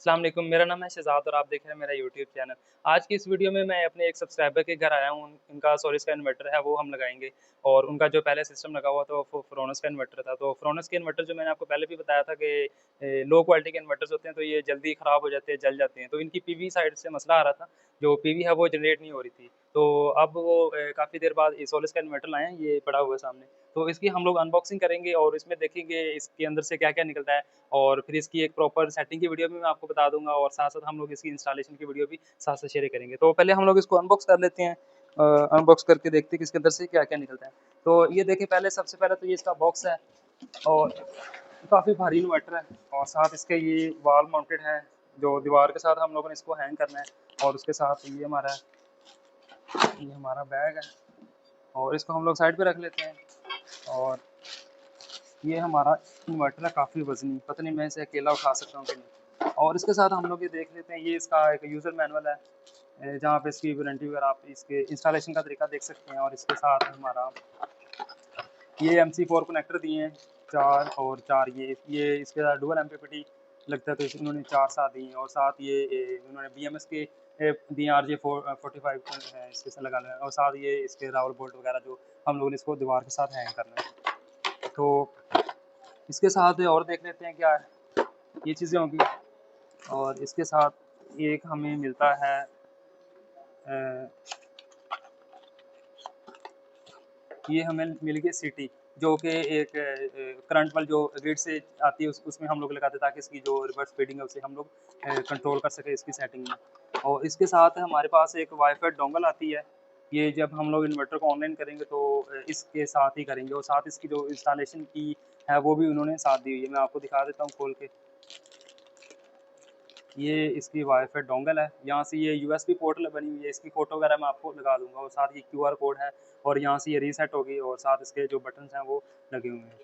अस्सलाम वालेकुम, मेरा नाम है शहज़ाद और आप देख रहे हैं मेरा यूट्यूब चैनल। आज की इस वीडियो में मैं अपने एक सब्सक्राइबर के घर आया हूँ। उनका सोलिस का इन्वर्टर है वो हम लगाएँगे और उनका जो पहले सिस्टम लगा हुआ था वो फ्रोनस का इन्वर्टर था। तो फ्रोनस के इन्वर्टर जो मैंने आपको पहले भी बताया था कि लो क्वालिटी के इन्वर्टर्स होते हैं तो ये जल्दी ख़राब हो जाते हैं, जल जाते हैं। तो इनकी पीवी साइड से मसला आ रहा था, जो पीवी है वो जनरेट नहीं हो रही थी। तो अब वो काफ़ी देर बाद ये सोलिस का इन्वर्टर लाए हैं, ये पड़ा हुआ है सामने। तो इसकी हम लोग अनबॉक्सिंग करेंगे और इसमें देखेंगे इसके अंदर से क्या-क्या निकलता है। और फिर इसकी एक प्रॉपर सेटिंग की वीडियो भी मैं आपको बता दूँगा और साथ-साथ हम लोग इसकी इंस्टॉलेशन की वीडियो भी साथ-साथ शेयर करेंगे। तो पहले हम लोग इसको अनबॉक्स कर लेते हैं। अनबॉक्स करके देखते हैं कि इसके अंदर से क्या-क्या निकलता है। तो ये देखिए पहले सबसे पहले तो ये इसका बॉक्स है और काफ़ी भारी इन्वर्टर है और साथ इसके ये वॉल माउंटेड है, जो दीवार के साथ हम लोगों ने इसको हैंग करना है और उसके साथ ये हमारा बैग है और इसको हम लोग साइड पे रख लेते हैं। और ये हमारा इन्वर्टर है काफ़ी वज़नी, पता नहीं मैं इसे अकेला उठा सकता हूँ कि नहीं। और इसके साथ हम लोग ये देख लेते हैं, ये इसका एक यूज़र मैनुअल है जहाँ पे इसकी वारंटी वगैरह आप इसके इंस्टॉलेशन का तरीका देख सकते हैं। और इसके साथ हमारा ये MC4 कनेक्टर दिए हैं 4 और 4 ये इसके साथ डुअल एमपीपीटी लगता है तो इन्होंने 4 साथ दिए हैं। और साथ ये इन्होंने BMS के दिए हैं RJ45 है इसके साथ लगाना है। और साथ ये इसके रावल बोल्ट वगैरह जो हम लोगों ने इसको दीवार के साथ हैंग करना है। तो इसके साथ और देख लेते हैं क्या है, ये चीज़ें होंगी। और इसके साथ एक हमें मिलता है अ, ये हमें मिल गई सीटी, जो कि एक करंट वाली जो ग्रिड से आती है उसमें हम लोग लगाते हैं ताकि इसकी जो रिवर्स फीडिंग है उसे हम लोग कंट्रोल कर सकें इसकी सेटिंग में। और इसके साथ हमारे पास एक वाईफाई डोंगल आती है, ये जब हम लोग इन्वर्टर को ऑनलाइन करेंगे तो इसके साथ ही करेंगे। और साथ इसकी जो इंस्टॉलेशन की है वो भी उन्होंने साथ दी हुई है, मैं आपको दिखा देता हूँ खोल के। ये इसकी वाईफाई डोंगल है, यहाँ से ये यूएसबी पोर्ट बनी हुई है, इसकी फ़ोटो वगैरह मैं आपको लगा दूँगा। और साथ ये क्यूआर कोड है और यहाँ से ये रीसेट होगी और साथ इसके जो बटन्स हैं वो लगे हुए हैं।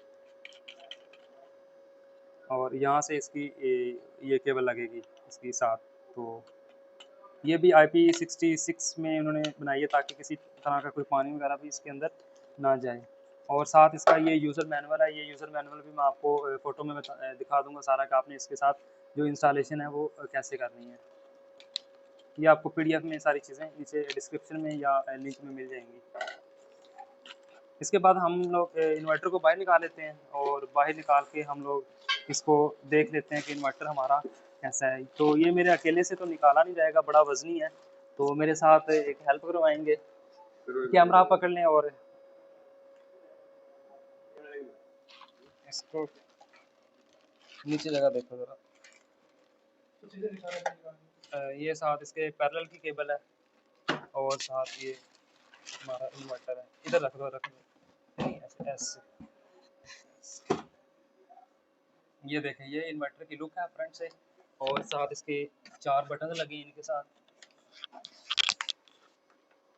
और यहाँ से इसकी ये केबल लगेगी इसके साथ। तो ये भी IP66 में उन्होंने बनाई है ताकि किसी तरह का कोई पानी वगैरह भी इसके अंदर ना जाए। और साथ इसका ये यूज़र मैनुअल है, ये यूज़र मैनुअल भी मैं आपको फ़ोटो में दिखा दूँगा सारा कि आपने इसके साथ जो इंस्टॉलेशन है वो कैसे करनी है। ये आपको PDF में सारी चीज़ें नीचे डिस्क्रिप्शन में या लिंक में मिल जाएँगी। इसके बाद हम लोग इन्वर्टर को बाहर निकाल लेते हैं और बाहर निकाल के हम लोग इसको देख लेते हैं कि इन्वर्टर हमारा कैसा है। तो ये मेरे अकेले से तो निकाला नहीं जाएगा, बड़ा वज़नी है, तो मेरे साथ एक हेल्प करवाएँगे। कैमरा आप पकड़ लें और इसको नीचे जगह देखो ज़रा। ये साथ इसके पैरेलल की केबल है और साथ ये हमारा इन्वर्टर है। इधर रख दो नहीं, ऐसे ऐसे। ये देखें, ये इन्वर्टर की लुक है फ्रंट से और साथ इसके 4 बटन लगे हैं इनके साथ।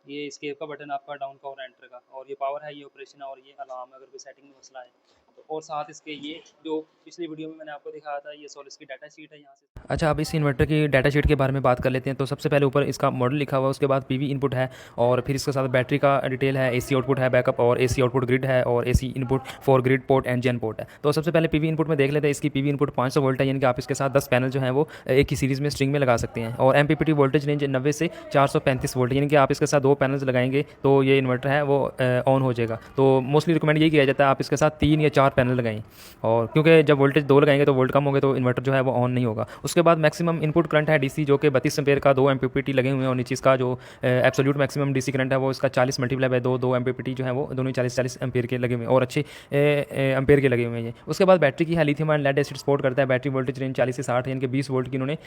ये एस्केप का बटन आपका डाउन का और एंटर का, और ये पावर है, ये ऑपरेशन है और ये अलार्म अगर कोई सेटिंग में मसला है तो। और साथ इसके ये जो पिछली वीडियो में मैंने आपको दिखाया था, ये सोलिस की डाटा शीट है यहाँ से। अच्छा, अब इस इन्वर्टर की डाटा शीट के बारे में बात कर लेते हैं। तो सबसे पहले ऊपर इसका मॉडल लिखा हुआ है, उसके बाद पीवी इनपुट है और फिर इसके साथ बैटरी का डिटेल है, एसी आउटपुट है, बैकअप और एसी आउटपुट ग्रिड है और AC input for grid port and gen port है। तो सबसे पहले पीवी इनपुट में देख लेते हैं। इसकी पीवी इनपुट 500 वोल्ट है, यानी कि आप इसके साथ 10 पैनल जो हैं वो एक ही सीरीज़ में स्ट्रिंग में लगा सकते हैं। और एमपीपीटी वोल्टेज रेंज 90 से 435 वोल्ट, यानी कि आप इसके साथ 2 पैनल्स लगाएंगे तो ये इन्वर्टर है वो ऑन हो जाएगा। तो मोस्टली रिकमेंड यही किया जाता है आप इसके साथ 3 या 4 पैनल लगाएं, और क्योंकि जब वोल्टेज 2 लगाएंगे तो वोल्ट कम होंगे तो इन्वर्टर जो है वो ऑन नहीं होगा। उसके बाद मैक्सिमम इनपुट करंट है डीसी, जो कि 32 एम्पेयर का 2 एमपीपीटी लगे हुए हैं। और नीचे इसका जो एब्सोल्यूट मैक्सिमम डीसी करंट है वो इसका 40 मल्टीप्लाई बाय 2 एमपीपीटी जो है वो दोनों 40 एम्पेयर के लगे हुए हैं और अच्छे एम्पेयर के लगे हुए हैं। उसके बाद बैटरी की है lithium ion lead acid support करता है। बैटरी वोल्टेज रेंज 40 से 60 यानी कि 20 वोल्ट की इन्होंने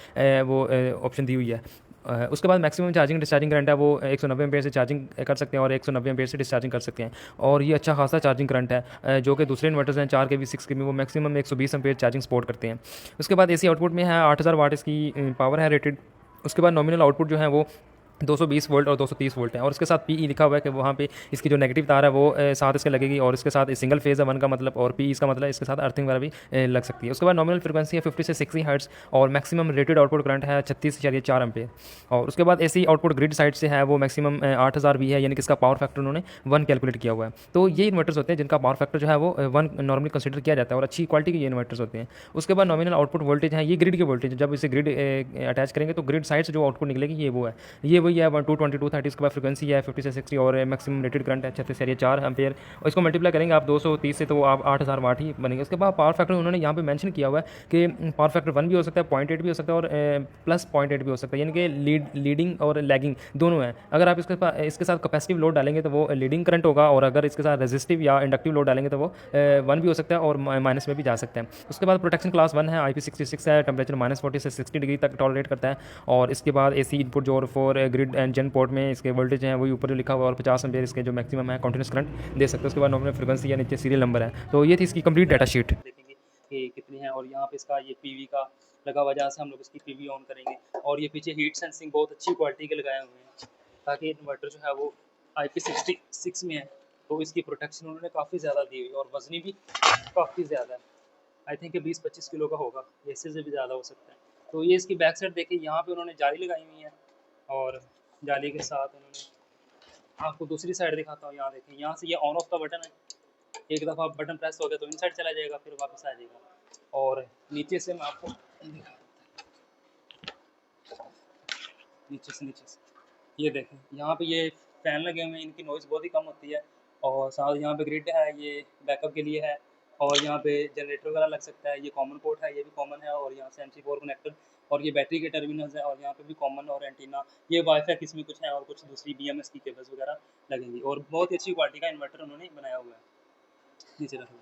वो ऑप्शन दी हुई है। उसके बाद मैक्सिमम चार्जिंग डिस्चार्जिंग करंट है वो 190 एम्पेयर से चार्जिंग कर सकते हैं और 190 एम्पेयर से डिस्चार्जिंग कर सकते हैं। और ये अच्छा खासा चार्जिंग करंट है, जो कि दूसरे इन्वर्टर्स हैं 4 kV 6 kV वो मैक्सिमम 120 एम्पेयर चार्जिंग सपोर्ट करते हैं। उसके बाद एसी आउटपुट में है 8000 वाट इसकी पावर है रेटेड। उसके बाद नॉमिनल आउटपुट जो है वो 220 वोल्ट और 230 वोल्ट है, और उसके साथ पीई लिखा हुआ है कि वहाँ पे इसकी जो नेगेटिव तार है वो साथ इसके लगेगी, और इसके साथ सिंगल फेज़ है 1 का मतलब, और पीई इसका मतलब इसके साथ अर्थिंग वगैरह भी लग सकती है। उसके बाद नॉमिनल फ्रीक्वेंसी है 50 से 60 हर्ट्ज़, और मैक्सिमम रेटेड आउटपुट करंट है 36.4 एम्पेयर। और उसके बाद एसी आउटपुट ग्रिड साइड से है वो मैक्सिमम 8000 वी है, यानी कि इसका पावर फैक्टर उन्होंने 1 कैलकुलेट किया हुआ है। तो ये इन्वर्टर्स होते हैं जिनका पावर फैक्टर जो है वो 1 नॉर्मली कंसिडर किया जाता है, और अच्छी क्वालिटी के ये इन्वर्टर्स होते हैं। उसके बाद नॉमिनल आउटपुट वोल्टेज है, ये ग्रिड के वोल्टेज, जब इसे ग्रिड अटैच करेंगे तो ग्रिड साइड से जो आउटपुट निकलेगी ये वो है, ये वही है 22230। उसके बाद फ्रीक्वेंसी है 50 से 60, और मैक्सिमम रेटेड करंट है 36.4 एम्पेयर, और इसको मल्टीप्लाई करेंगे आप 230 से तो आप 8000 वाट ही बनेंगे। उसके बाद पावर फैक्टर उन्होंने यहाँ पे मेंशन किया हुआ है कि पावर फैक्टर 1 भी हो सकता है, 0.8 भी हो सकता है, और प्लस 0.8 भी हो सकता है, यानी कि लीडिंग और लैगिंग दोनों हैं। अगर आप इसके साथ कैपेसिटिव लोड डालेंगे तो वो लीडिंग करंट होगा, और अगर इसके साथ रेजिस्टिव या इंडक्टिव लोड डालेंगे तो वो 1 भी हो सकता है और माइनस में भी जा सकता है। उसके बाद प्रोटेक्शन क्लास 1 है, IP66 है, टेम्परेचर -40 से 60 डिग्री तक टॉलरेट करता है। और इसके बाद एसी इनपुट जो 4 ग्रिड एंड जेन पोर्ट में इसके वोल्टेज हैं वही ऊपर लिखा हुआ है, और 50 एम्पेयर इसके जो मैक्सिमम है कंटिन्यूस करंट दे सकते हैं। उसके बाद नॉमिनल फ्रीक्वेंसी या नीचे सीरियल नंबर है। तो ये थी इसकी कंप्लीट डाटा शीट। देखेंगे कि कितनी है, और यहाँ पे इसका ये पीवी का लगा हुआ, जहाँ से हम लोग इसकी पीवी ऑन करेंगे। और ये पीछे हीट सेंसिंग बहुत अच्छी क्वालिटी के लगाए हुए हैं, ताकि इन्वर्टर जो है वो IP66 में है, तो इसकी प्रोटेक्शन उन्होंने काफ़ी ज़्यादा दी हुई है, और वजनी भी काफ़ी ज़्यादा है। आई थिंक 20-25 किलो का होगा, या इससे भी ज़्यादा हो सकता है। तो ये इसकी बैक साइड देखिए, यहाँ पे उन्होंने जाली लगाई हुई है, और जाली के साथ उन्होंने, आपको दूसरी साइड दिखाता हूँ। यहाँ देखिए, यहाँ से ये ऑन ऑफ का बटन है, एक दफ़ा बटन प्रेस हो गया तो इनसाइड चला जाएगा, फिर वापस आ जाएगा। और नीचे से मैं आपको दिखा, नीचे से ये देखें, यहाँ पे ये फैन लगे हुए हैं, इनकी नॉइज़ बहुत ही कम होती है। और साथ यहाँ पे ग्रिड है, ये बैकअप के लिए है, और यहाँ पे जनरेटर वगैरह लग सकता है। ये कॉमन पोर्ट है, ये भी कॉमन है, और यहाँ से MC4 कनेक्टर, और ये बैटरी के टर्मिनल्स है, और यहाँ पे भी कॉमन, और एंटीना, ये वाईफाई किस्म कुछ है, और कुछ दूसरी BMS की केबल्स वगैरह लगेंगी। और बहुत ही अच्छी क्वालिटी का इन्वर्टर उन्होंने बनाया हुआ है। नीचे रखो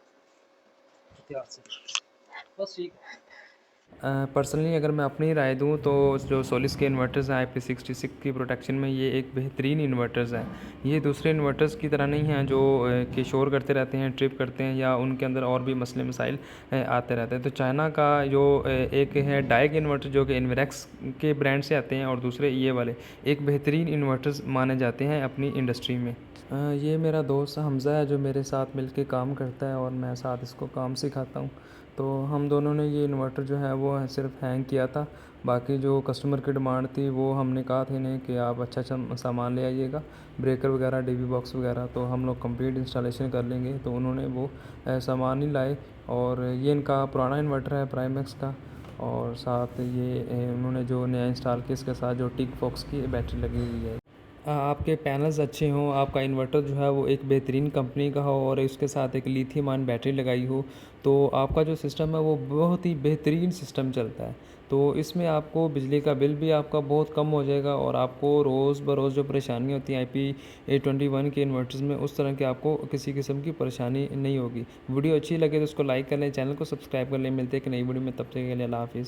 ध्यान से, बस ठीक है। पर्सनली अगर मैं अपनी राय दूं तो जो सोलिस के इन्वर्टर्स हैं IP66 की प्रोटेक्शन में ये एक बेहतरीन इन्वर्टर्स हैं। ये दूसरे इन्वर्टर्स की तरह नहीं हैं जो कि शोर करते रहते हैं, ट्रिप करते हैं, या उनके अंदर और भी मसले मसाइल आते रहते हैं। तो चाइना का जो एक है डायग इन्वर्टर जो कि इन्वेरेक्स के ब्रांड से आते हैं, और दूसरे ये वाले एक बेहतरीन इन्वर्टर्स माने जाते हैं अपनी इंडस्ट्री में। ये मेरा दोस्त हमज़ा है जो मेरे साथ मिलके काम करता है, और मैं साथ इसको काम सिखाता हूँ। तो हम दोनों ने ये इन्वर्टर जो है वो सिर्फ हैंग किया था। बाकी जो कस्टमर की डिमांड थी वो हमने कहा था इन्हें कि आप अच्छा सामान ले आइएगा, ब्रेकर वगैरह, डीबी बॉक्स वगैरह, तो हम लोग कंप्लीट इंस्टॉलेशन कर लेंगे। तो उन्होंने वो सामान ही लाए, और ये इनका पुराना इन्वर्टर है प्राइमेक्स का, और साथ ये उन्होंने जो नया इंस्टॉल किया इसके साथ जो टिक फॉक्स की बैटरी लगी हुई है। आपके पैनल्स अच्छे हों, आपका इन्वर्टर जो है वो एक बेहतरीन कंपनी का हो, और उसके साथ एक लिथियम आयन बैटरी लगाई हो, तो आपका जो सिस्टम है वो बहुत ही बेहतरीन सिस्टम चलता है। तो इसमें आपको बिजली का बिल भी आपका बहुत कम हो जाएगा, और आपको रोज़ बरोज़ जो परेशानियाँ होती हैं IP21 के इन्वर्टर्स में, उस तरह की आपको किसी किस्म की परेशानी नहीं होगी। वीडियो अच्छी लगे तो उसको लाइक कर लें, चैनल को सब्सक्राइब कर लें। मिलते हैं एक नई वीडियो में, तब तक के लिए अल्लाह हाफ़िज़।